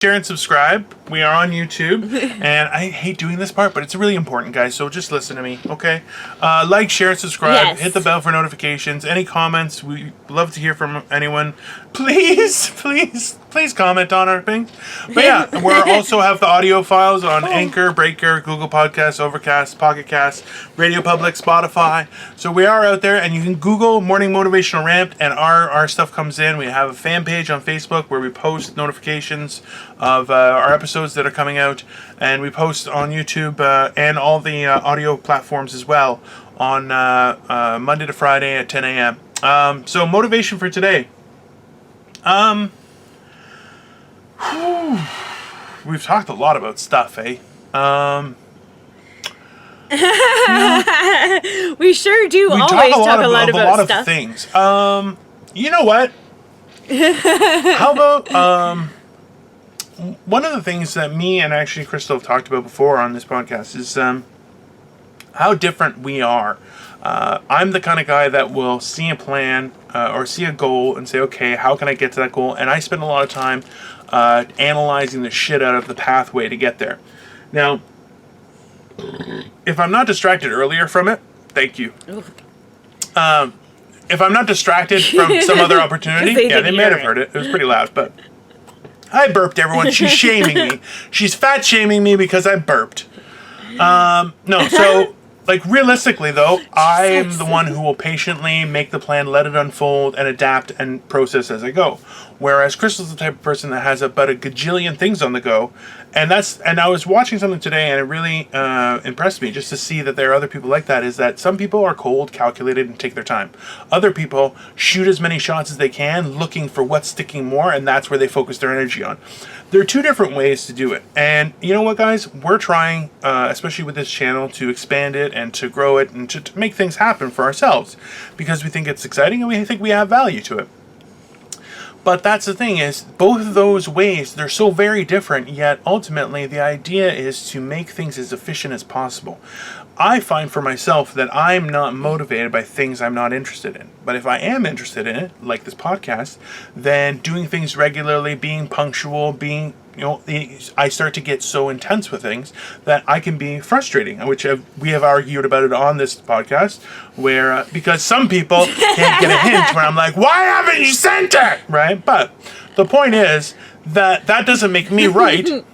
share, and subscribe. We are on YouTube, and I hate doing this part, but it's really important, guys, so just listen to me, okay? Like, share, and subscribe. Yes. Hit the bell for notifications. Any comments, we love to hear from anyone. Please comment on our thing. But yeah, we also have the audio files on Anchor, Breaker, Google Podcasts, Overcast, Pocket Cast, Radio Public, Spotify. So we are out there, and you can Google Morning Motivational Rant, and our stuff comes in. We have a fan page on Facebook where we post notifications of our episodes that are coming out, and we post on YouTube and all the audio platforms as well on Monday to Friday at 10 a.m. So motivation for today. We've talked a lot about stuff, eh? We sure do always talk a lot about stuff. Of things. You know what? How about one of the things that me and actually Crystal have talked about before on this podcast is how different we are. I'm the kind of guy that will see a plan or see a goal and say, okay, how can I get to that goal? And I spend a lot of time analyzing the shit out of the pathway to get there. Now, if I'm not distracted earlier from it, thank you. If I'm not distracted from some other opportunity, they may have heard it. It was pretty loud, but I burped, everyone. She's shaming me. She's fat shaming me because I burped. No, so, like, realistically, though, I am the one who will patiently make the plan, let it unfold, and adapt and process as I go. Whereas Crystal's the type of person that has about a gajillion things on the go. And I was watching something today, and it really impressed me just to see that there are other people like that, is that some people are cold, calculated, and take their time. Other people shoot as many shots as they can, looking for what's sticking more, and that's where they focus their energy on. There are two different ways to do it. And you know what, guys? We're trying, especially with this channel, to expand it and to grow it and to make things happen for ourselves because we think it's exciting and we think we have value to it. But that's the thing, is both of those ways, they're so very different, yet ultimately the idea is to make things as efficient as possible. I find for myself that I'm not motivated by things I'm not interested in. But if I am interested in it, like this podcast, then doing things regularly, being punctual, I start to get so intense with things that I can be frustrating, which we have argued about it on this podcast, where because some people can't get a hint where I'm like, why haven't you sent it? Right? But the point is that doesn't make me right.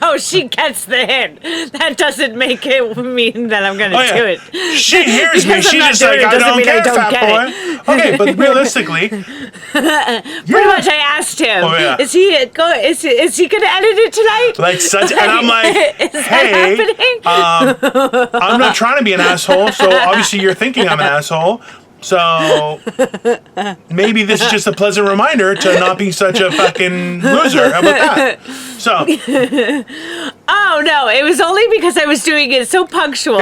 Oh, she gets the hint. That doesn't make it mean that I'm going to do it. She hears me. She's just like, I don't get it, fat boy. Okay, but realistically, pretty much I asked him. Oh, yeah. Is he going to edit it tonight? Like such, and I'm like, hey, I'm not trying to be an asshole. So obviously you're thinking I'm an asshole. So maybe this is just a pleasant reminder to not be such a fucking loser. How about that? So. Oh no! It was only because I was doing it so punctual,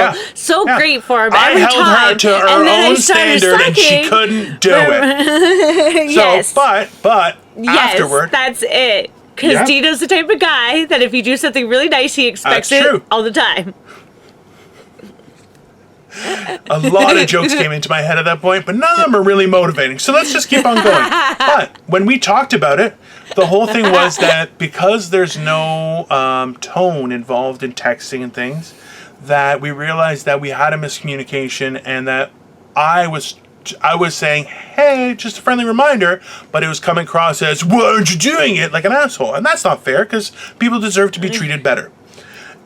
great for him every time. I held her to her own standard, and she couldn't do it. Yes. So, but afterward, that's it. Because Dino's the type of guy that if you do something really nice, he expects it all the time. A lot of jokes came into my head at that point, but none of them are really motivating. So let's just keep on going. But when we talked about it, the whole thing was that because there's no tone involved in texting and things, that we realized that we had a miscommunication and that I was saying, hey, just a friendly reminder, but it was coming across as, why aren't you doing it, like an asshole? And that's not fair because people deserve to be treated better.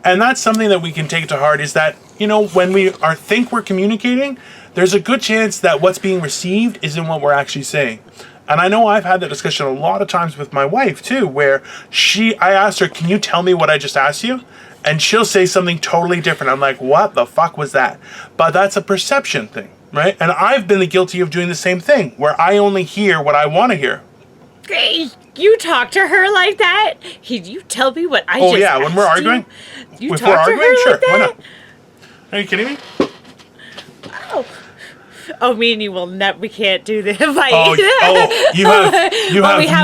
And that's something that we can take to heart, is that, when we think we're communicating, there's a good chance that what's being received isn't what we're actually saying. And I know I've had that discussion a lot of times with my wife, too, where I asked her, can you tell me what I just asked you? And she'll say something totally different. I'm like, what the fuck was that? But that's a perception thing, right? And I've been guilty of doing the same thing, where I only hear what I want to hear. You talk to her like that? You tell me what I just asked when we're arguing? You talk to her sure, like that? Why not? Are you kidding me? Oh, me and you will not. We can't do this. You have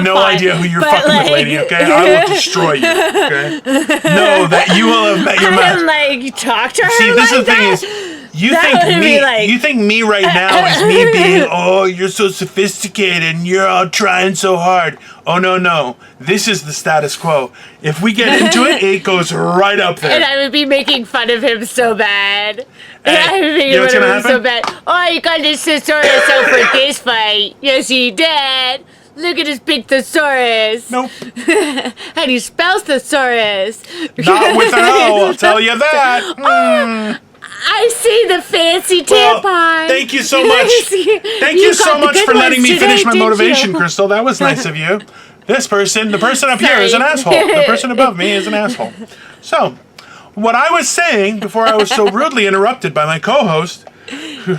no idea who you're fucking with, lady. Okay, I will destroy you. Okay, know that you will have met your match. Talk to her. See, this like is the thing that? is, You That think would me? be like- You think me right now is me being, oh, you're so sophisticated and you're all trying so hard. Oh no, this is the status quo. If we get into it, it goes right up there. And I would be making fun of him so bad. And I would be you know what's making gonna fun of him so happen? bad. Oh, you got this Thesaurus out for this fight. Yes, he did. Look at his big Thesaurus. Nope, And he spells Thesaurus. not with an O. I'll tell you that. I see the fancy Well, tampon. thank you so much. Thank you so got the much good for letting ones me finish today, my didn't motivation, you? Crystal. That was nice of you. The person up here is an Sorry. asshole. The person above me is an asshole. So, what I was saying before I was so rudely interrupted by my co-host,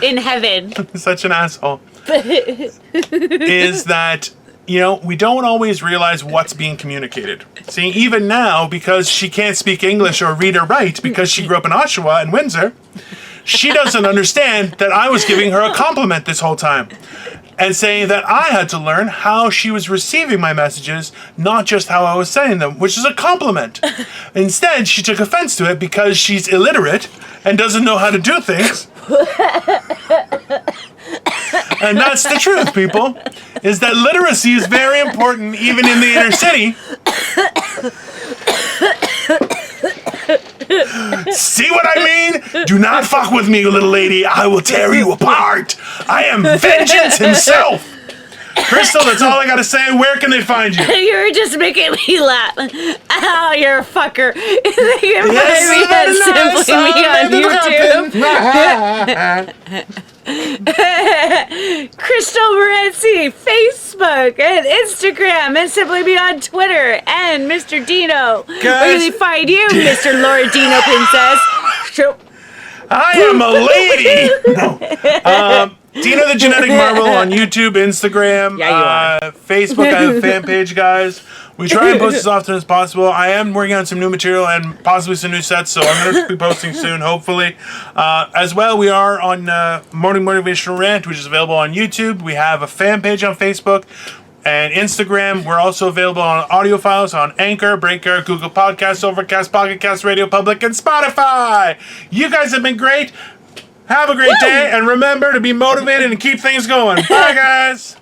In heaven. such an asshole, is that, we don't always realize what's being communicated. See, even now, because she can't speak English or read or write because she grew up in Oshawa and Windsor, she doesn't understand that I was giving her a compliment this whole time and saying that I had to learn how she was receiving my messages, not just how I was saying them, which is a compliment. Instead, she took offense to it because she's illiterate and doesn't know how to do things. And that's the truth, people, is that literacy is very important even in the inner city. See what I mean? Do not fuck with me, little lady. I will tear you apart. I am vengeance himself. Crystal, that's all I gotta say. Where can they find you? You were just making me laugh. Oh, you're a fucker. You Yes, simply me on YouTube. Crystal Morency, Facebook and Instagram, and simply me on Twitter, and Mr. Dino. Where can they find you, Mr. Laura Dino Princess? I am a lady. No. Dino the Genetic Marvel on YouTube, Instagram, Yeah, you Facebook. I have a fan page, guys. We try and post as often as possible. I am working on some new material and possibly some new sets, so I'm going to be posting soon, hopefully. As well, we are on Morning Motivational Rant, which is available on YouTube. We have a fan page on Facebook and Instagram. We're also available on audio files on Anchor, Breaker, Google Podcasts, Overcast, Pocket Cast, Radio Public, and Spotify. You guys have been great. Have a great day, and remember to be motivated and keep things going. Bye, guys.